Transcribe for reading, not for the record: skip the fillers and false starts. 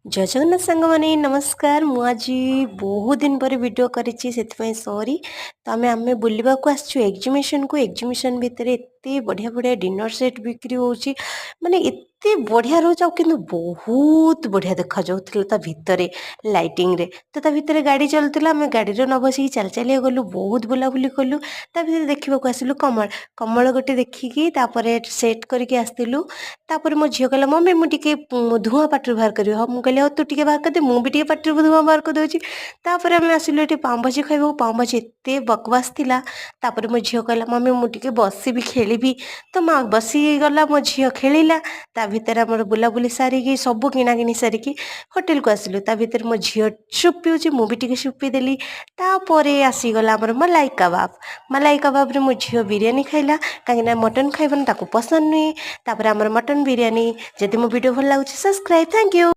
जय जगन्नाथ सांग माने नमस्कार मु आज बहुत दिन पर वीडियो करिछि सेति सॉरी तो आमे बुलवा को आसछु एग्जीबिशन भितर एते बढ़िया बढ़िया डिनर सेट बिक्री होची माने एते बढ़िया रोज किंतु बहुत बढ़िया देखा जाउथला ता भितरे लाइटिंग रे तो ता भितरे गाड़ी चलतला आमे गाड़ी रे न बसी चल चलिया गलु बहुत बुला बुली कलु ता भितर देखिबा को आसिलु कमल कमल गोटे देखिकी तापरे सेट करके आस्तिलु तापर मो झियो कहला मम्मी मु टिके धुआं पाटर बाहर करियो हम कहले हो तू टिके बाहर कर दे मु भी टिके पाटर धुआं बाहर कर दोची तापर हम आसिलु एठी पाव भाजी खाइबो पाव भाजी एते बकवास थिला तापर मो झियो कहला मम्मी मु टिके बसी भी खेलिबी तो मां बसी गला मो झियो खेलिला ता भीतर हमर बुला बुली सारी की सब किना किनी सारी की होटल को आसिलु ता भीतर मो झियो सूप पिउची मु भी टिके सूप पी देली तापरे आसी गला हमर मलाई कबाब रे मो झियो बिरयानी खाइला काहे ना मटन खाइबन ताको पसंद नुई तापर हमर मटन बिरयानी जदि मो वीडियो भल लागुଛି सब्सक्राइब थैंक यू।